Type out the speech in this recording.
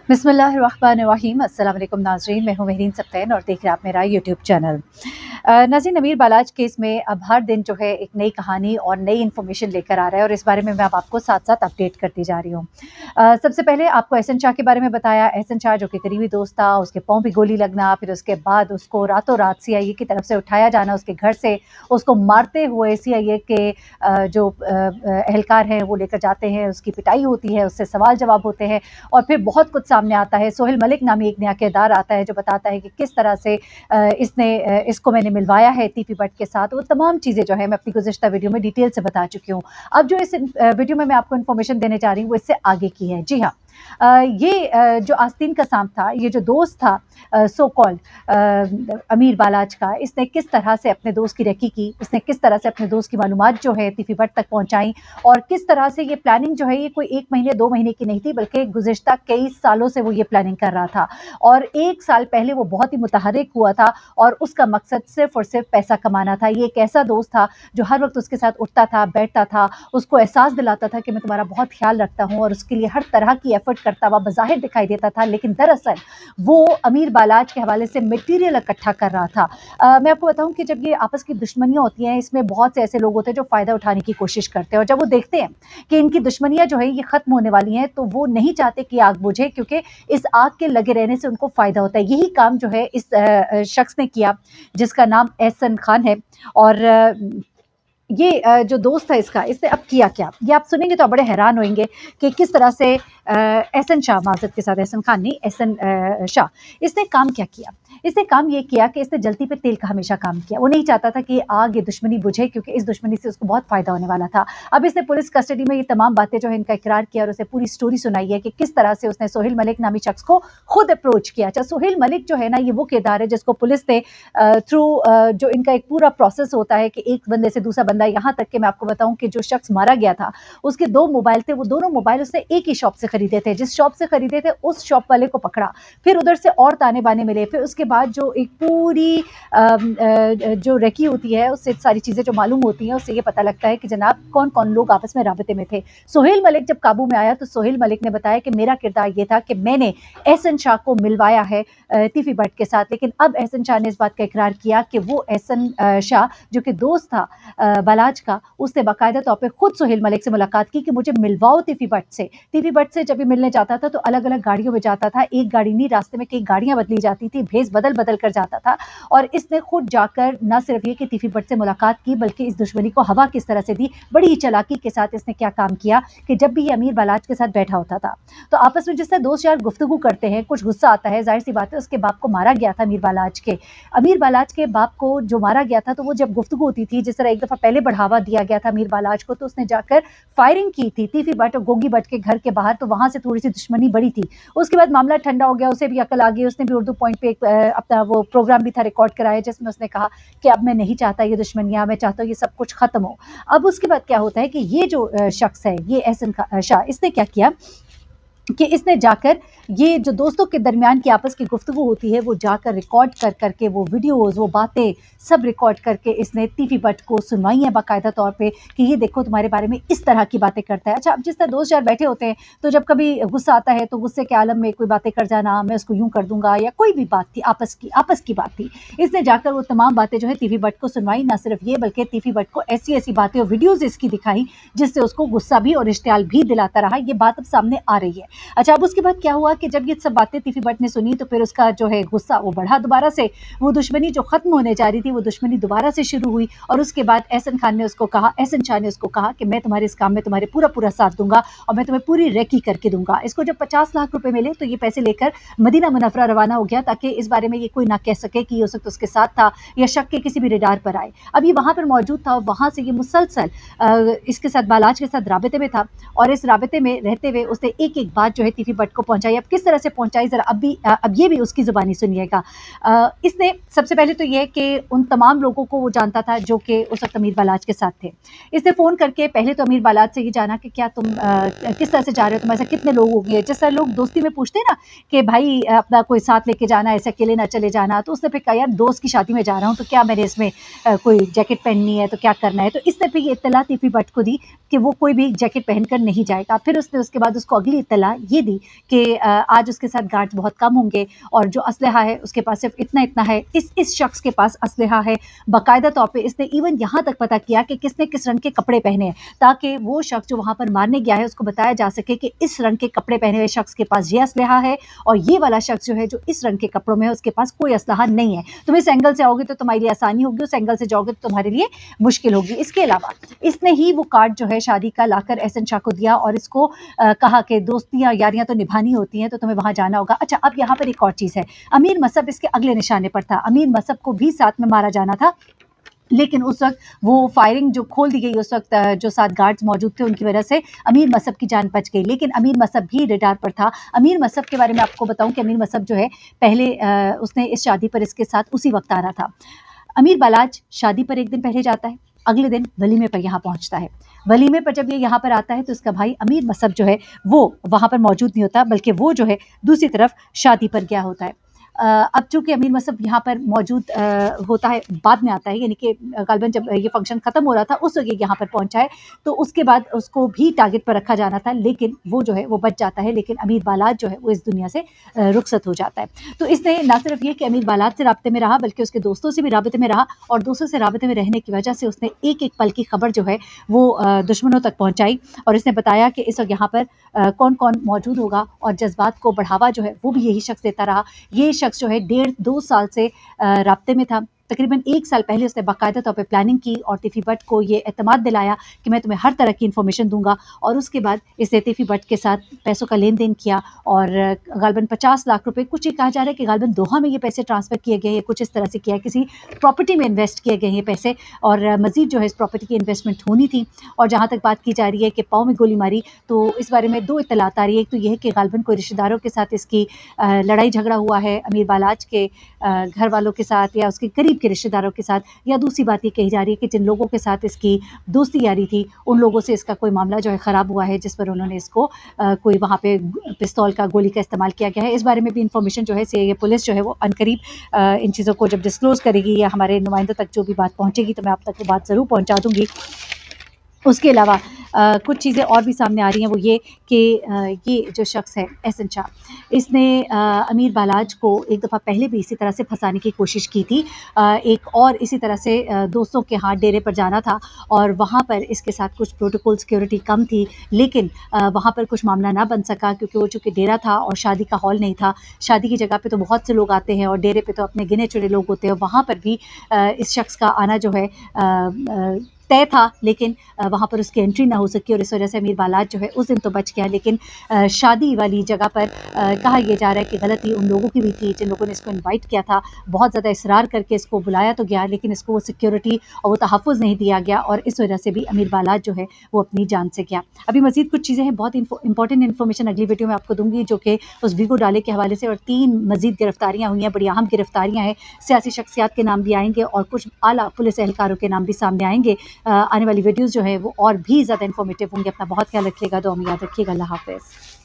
बिस्मिल्लाहिर्रहमानिर्रहीम। अस्सलाम वालेकुम नाज़रीन, मैं हूँ महरीन सब्तैन और देख रहे हैं आप मेरा यूट्यूब चैनल। नाज़रीन, अमीर बालाज केस में अब हर दिन जो है एक नई कहानी और नई इन्फॉर्मेशन लेकर आ रहा है और इस बारे में मैं अब आपको साथ-साथ अपडेट करती जा रही हूँ। सबसे पहले आपको एहसन शाह के बारे में बताया। एहसन शाह जो कि करीबी दोस्त था, उसके पाँव पे गोली लगना, फिर उसके बाद उसको रातों-रात सीआईए की तरफ से उठाया जाना उसके घर से, उसको मारते हुए सीआईए के एहलकार हैं वो लेकर जाते हैं, उसकी पिटाई होती है, उससे सवाल-जवाब होते हैं और फिर बहुत कुछ सामने आता है। सोहेल मलिक नामी एक नया किरदार आता है जो बताता है कि किस तरह से इसको मैंने मिलवाया है टीपी भट्ट के साथ। वो तमाम चीज़ें जो है मैं अपनी गुज़िश्ता वीडियो में डिटेल से बता चुकी हूँ। अब जो इस वीडियो में मैं आपको इन्फॉर्मेशन देने जा रही हूँ वो इससे आगे की है। जी हाँ, जो आस्तीन का सांप था, ये जो दोस्त था सो कॉल्ड अमीर बालाज का, इसने किस तरह से अपने दोस्त की रेकी की, इसने किस तरह से अपने दोस्त की मालूमात जो है टीपी भट्ट तक पहुँचाई और किस तरह से ये प्लानिंग जो है ये कोई 1 महीने 2 महीने की नहीं थी बल्कि गुज़िश्ता कई सालों से वो ये प्लानिंग कर रहा था। और 1 साल पहले वो बहुत ही मुतहर्रिक हुआ था और उसका मकसद सिर्फ़ और सिर्फ़ पैसा कमाना था। ये एक ऐसा दोस्त था जो हर वक़्त उसके साथ उठता था, बैठता था, उसको एहसास दिलाता था कि मैं तुम्हारा बहुत ख़्याल रखता हूँ और उसके लिए हर तरह की एफ़र्ट करता हुआ बज़ाहिर दिखाई देता था, लेकिन दरअसल वो अमीर बालाज के हवाले से मटीरियल इकट्ठा कर रहा था। मैं आपको बताऊँ कि जब ये आपस की दुश्मनियाँ होती हैं, इसमें बहुत से ऐसे लोग होते हैं जो फ़ायदा उठाने की कोशिश करते हैं और जब वो देखते हैं कि इनकी दुश्मनियाँ जो है ये ख़त्म होने वाली हैं, तो वो नहीं चाहते कि आग बुझे क्योंकि इस आग के लगे रहने से उनको फ़ायदा होता है। यही काम जो है इस शख्स ने किया जिसका नाम एहसन खान है और जो दोस्त था इसका, इसने अब किया क्या? ये आप सुनेंगे तो आप बड़े हैरान होंगे कि किस तरह से एहसन शाह माज़रत के साथ एहसन खान नहीं, एहसन शाह, इसने काम क्या किया? इसने काम ये किया कि इसने जलती पे तेल का हमेशा काम किया। वो नहीं चाहता था कि आग ये दुश्मनी बुझे क्योंकि इस दुश्मनी से उसको बहुत फ़ायदा होने वाला था। अब इसने पुलिस कस्टडी में ये तमाम बातें जो है इनका इकरार किया और उसे पूरी स्टोरी सुनाई है कि किस तरह से उसने सोहेल मलिक नामी शख्स को खुद अप्रोच किया। अच्छा, सोहेल मलिक जो है ना ये वो किरदार है जिसको पुलिस ने थ्रू जो इनका एक पूरा प्रोसेस होता है कि एक बंदे से दूसरा बंदा, यहाँ तक कि मैं आपको बताऊँ कि जो शख्स मारा गया था उसके 2 मोबाइल थे, वो दोनों मोबाइल उसने एक ही शॉप से खरीदे थे। जिस शॉप से खरीदे थे उस शॉप वाले को पकड़ा, फिर उधर से और ताने-बाने मिले, फिर उसके बाद जो एक पूरी जो रेकी होती है उससे सारी चीज़ें जो मालूम होती हैं उससे ये पता लगता है कि जनाब कौन-कौन लोग आपस में राबिते में थे। सोहेल मलिक जब काबू में आया तो सोहेल मलिक ने बताया कि मेरा किरदार ये था कि मैंने एहसन शाह को मिलवाया है टीपी भट्ट के साथ, लेकिन अब एहसन शाह ने इस बात का इकरार किया कि वो एहसन शाह जो कि दोस्त था बालाज का, उसने बाकायदा तौर पे खुद सोहेल मलिक से मुलाकात की कि मुझे मिलवाओ टीपी भट्ट से। टीपी भट्ट से जब ये मिलने जाता था तो अलग-अलग गाड़ियों में जाता था, एक गाड़ी नहीं रास्ते में कई गाड़ियाँ बदली जाती थी, भेस बदल-बदल कर जाता था और इसने खुद जाकर न सिर्फ ये कि टीपी भट्ट से मुलाकात की बल्कि इस दुश्मनी को हवा किस तरह से दी, बड़ी ही चालाकी के साथ इसने क्या काम किया कि जब भी ये अमीर बालाज के साथ बैठा होता था, तो आपस में जिस तरह दोस्त यार गुफ्तगू करते हैं, कुछ गुस्सा आता है, ज़ाहिर-सी बात है उसके बाप को मारा गया था अमीर बालाज के। अमीर बालाज के बाप को जो मारा गया था तो वो जब गुफ्तगू होती थी, जिस तरह एक दफ़ा पहले बढ़ावा दिया गया था अमीर बालाज को, तो उसने जाकर फायरिंग की थी टीपी भट्ट और गोगी भट्ट के घर के बाहर, तो वहाँ से थोड़ी-सी दुश्मनी बढ़ी थी। उसके बाद मामला ठंडा हो गया, उसे भी अकल आ गई, उसने भी उर्दू पॉइंट पे एक अपना वो प्रोग्राम भी था रिकॉर्ड कराया जिसमें उसने कहा कि अब मैं नहीं चाहता ये दुश्मनियाँ, मैं चाहता हूँ ये सब कुछ ख़त्म हो। अब उसके बाद क्या होता है कि ये जो शख्स है, ये एहसन शाह, इसने क्या किया कि इसने जाकर ये जो दोस्तों के दरमियान की आपस की गुफ्तगू होती है वो जाकर रिकॉर्ड कर करके वो वीडियोस, वो बातें सब रिकॉर्ड करके इसने टीपी भट्ट को सुनवाई है बाकायदा तौर पे कि ये देखो तुम्हारे बारे में इस तरह की बातें करता है। अच्छा, अब जिस तरह दोस्त यार बैठे होते हैं तो जब कभी गुस्सा आता है तो गुस्से के आलम में कोई बातें कर जाना, मैं उसको यूं कर दूंगा या कोई भी बात थी आपस की बात थी, इसने जाकर वो तमाम बातें जो है टीपी भट्ट को सुनवाई। ना सिर्फ ये बल्कि टीपी भट्ट को ऐसी ऐसी बातें और वीडियोज इसकी दिखाई जिससे उसको गुस्सा भी और इश्तियाल भी दिलाता रहा। ये बात अब सामने आ रही है। अच्छा, अब उसके बाद क्या हुआ कि जब ये सब बातें टीपी भट्ट ने सुनी तो फिर उसका जो है गुस्सा वो बढ़ा दोबारा से, वो दुश्मनी जो खत्म होने जा रही थी वो दुश्मनी दोबारा से शुरू हुई और उसके बाद एहसन शाह ने उसको कहा कि मैं तुम्हारे इस काम में तुम्हारे पूरा साथ दूंगा और मैं तुम्हें पूरी रेकी करके दूंगा। इसको जब 50 लाख रुपए मिले तो ये पैसे लेकर मदीना मुनव्वरा रवाना हो गया ताकि इस बारे में ये कोई ना कह सके कि ये उस वक्त उसके साथ था या शक के किसी भी रेडार पर आए। अब ये वहां पर मौजूद था और वहां से ये मुसलसल इसके साथ बालाज के साथ राबिते में था और इस राबिते में रहते हुए उसने एक एक बात जो है टीपी भट्ट को पहुंचाई। अब किस तरह से पहुंचाई जरा अब ये भी उसकी जुबानी सुनिएगा। इसने सबसे पहले तो ये कि उन तमाम लोगों को वो जानता था जो कि उस वक्त अमीर बालाज के साथ थे। इसने फ़ोन करके पहले तो अमीर बालाज से ये जाना कि क्या तुम किस तरह से जा रहे हो, तुम्हारे साथ कितने लोग होंगे, जिस तरह लोग दोस्ती में पूछते हैं ना कि भाई अपना कोई साथ लेके जाना, ऐसे अकेले ना चले जाना। तो उसने फिर कहा यार दोस्त की शादी में जा रहा हूँ तो क्या मैंने इसमें कोई जैकेट पहननी है तो क्या करना है। तो इसने फिर ये इत्तला टीपी भट्ट को दी कि वो कोई भी जैकेट पहनकर नहीं जाएगा। फिर उसने उसके बाद उसको अगली इत्तला ये दी कि आज उसके साथ गार्ड बहुत कम होंगे और जो असलहा है उसके पास सिर्फ इतना इतना है। इस शख्स के पास असलहा है, बाकायदा तौर पे इसने इवन यहाँ तक पता किया कि किसने किस रंग के कपड़े पहने हैं, ताकि वो शख्स जो वहाँ पर मारने गया है उसको बताया जा सके कि इस रंग के कपड़े पहने हुए शख्स के पास ये असलहा है और ये वाला शख्स जो है जो इस रंग के कपड़ों में है उसके पास कोई असलहा नहीं है। तुम इस एंगल से आओगे तो तुम्हारे लिए आसानी होगी, उस एंगल से जाओगे तो तुम्हारे लिए मुश्किल होगी। इसके अलावा इसने ही वो कार्ड जो है शादी का लाकर एहसन शाह को दिया और इसको कहा कि दोस्तियाँ यारियाँ तो निभानी होती हैं, तो तुम्हें वहाँ जाना होगा। अच्छा, अब यहाँ पर एक और चीज़ है, अमीर मसअब इसके अगले निशाने पर था। अमीर मसअब को भी साथ में मारा जाना था, लेकिन उस वक्त वो फायरिंग जो खोल दी गई उस वक्त जो 7 गार्ड्स मौजूद थे उनकी वजह से अमीर मसअब की जान बच गई, लेकिन अमीर मसअब भी रडार पर था। अमीर मसअब के बारे में आपको बताऊं कि अमीर मसअब जो है पहले उसने इस शादी पर इसके साथ उसी वक्त आ रहा था। अमीर बालाज शादी पर एक दिन पहले जाता है, अगले दिन वलीमे पर यहाँ पहुँचता है। वलीमे पर जब ये यहाँ पर आता है तो इसका भाई अमीर मसअब जो है वो वहाँ पर मौजूद नहीं होता, बल्कि वो जो है दूसरी तरफ शादी पर गया होता है। अब चूँकि अमीर मसअब यहाँ पर मौजूद होता है, बाद में आता है, यानी कि ग़ालिबन जब ये फंक्शन ख़त्म हो रहा था उस वक्त ये यहाँ पर पहुँचा है, तो उसके बाद उसको भी टारगेट पर रखा जाना था, लेकिन वो जो है वो बच जाता है। लेकिन अमीर बालाज जो है वो इस दुनिया से रुखसत हो जाता है। तो इसने ना सिर्फ ये कि अमीर बालाज से राब्ते में रहा, बल्कि उसके दोस्तों से भी राब्ते में रहा, और दोस्तों से राब्ते में रहने की वजह से उसने एक एक पल की खबर जो है वो दुश्मनों तक पहुँचाई, और इसने बताया कि इस वक्त यहाँ पर कौन कौन मौजूद होगा, और जज्बात को बढ़ावा जो है वो भी यही शख्स देता रहा। ये शख्स जो है 1.5-2 साल से राब्ते में था। तकरीबन 1 साल पहले उसने बाकायदा तौर पे प्लानिंग की और तिफ़ी भट्ट को ये एतमाद दिलाया कि मैं तुम्हें हर तरह की इन्फॉर्मेशन दूंगा, और उसके बाद इसने तिफ़ी भट्ट के साथ पैसों का लेन देन किया, और ग़ालिबन 50 लाख रुपए, कुछ ये कहा जा रहा है कि ग़ालिबन दोहा में ये पैसे ट्रांसफ़र किए गए हैं, कुछ इस तरह से किया है, किसी प्रॉपर्टी में इन्वेस्ट किए गए हैं पैसे, और मज़ीद जो है इस प्रॉपर्टी की इन्वेस्टमेंट होनी थी। और जहाँ तक बात की जा रही है कि पाँव में गोली मारी, तो इस बारे में 2 इत्तलात आ रही है। एक तो ये है कि ग़ालिबन कोई रिश्तेदारों के साथ इसकी लड़ाई झगड़ा हुआ है अमीर बालाज के घर वालों के साथ या उसके करीब के रिश्तेदारों के साथ, या दूसरी बात ये कही जा रही है कि जिन लोगों के साथ इसकी दोस्ती यारी थी उन लोगों से इसका कोई मामला जो है ख़राब हुआ है, जिस पर उन्होंने इसको कोई वहाँ पे पिस्तौल का, गोली का इस्तेमाल किया गया है। इस बारे में भी इंफॉर्मेशन जो है ये पुलिस जो है वो अनकरीब इन चीज़ों को जब डिस्क्लोज़ करेगी या हमारे नुमाइंदों तक जो भी बात पहुँचेगी तो मैं आप तक वो बात ज़रूर पहुँचा दूँगी। उसके अलावा कुछ चीज़ें और भी सामने आ रही हैं, वो ये कि ये जो शख्स है एहसन शाह, इसने अमीर बालाज को एक दफ़ा पहले भी इसी तरह से फंसाने की कोशिश की थी। एक और इसी तरह से दोस्तों के हाथ डेरे पर जाना था, और वहाँ पर इसके साथ कुछ प्रोटोकॉल सिक्योरिटी कम थी, लेकिन वहाँ पर कुछ मामला ना बन सका क्योंकि वो चूँकि डेरा था और शादी का हॉल नहीं था। शादी की जगह पे तो बहुत से लोग आते हैं और डेरे पे तो अपने गिने चुने लोग होते हैं। वहाँ पर भी इस शख्स का आना जो है तय था, लेकिन वहाँ पर उसकी एंट्री ना हो सकी, और इस वजह से अमीर बालाज जो है उस दिन तो बच गया। लेकिन शादी वाली जगह पर कहा यह जा रहा है कि गलती उन लोगों की भी थी जिन लोगों ने इसको इनवाइट किया था। बहुत ज़्यादा इसरार करके इसको बुलाया तो गया, लेकिन इसको वो सिक्योरिटी और वो तहफ़्फ़ुज़ नहीं दिया गया, और इस वजह से भी अमीर बालाज जो है वो अपनी जान से गया। अभी मज़ीद कुछ चीज़ें हैं, बहुत इंपॉर्टेंट इन्फॉर्मेशन अगली वीडियो में आपको दूँगी, जो कि उस वीगो डाले के हवाले से, और 3 मज़ीद गिरफ्तारियाँ हुई हैं, बड़ी अहम गिरफ्तारियाँ हैं। सियासी शख्सियात के नाम भी आएँगे और कुछ आला पुलिस एहलकारों के नाम भी सामने आएँगे। आने वाली वीडियोज़ जो है वो और भी ज़्यादा इन्फॉर्मेटिव होंगे। अपना बहुत ख्याल रखिएगा, दुआ में याद रखिएगा। अल्लाह हाफ़िज़।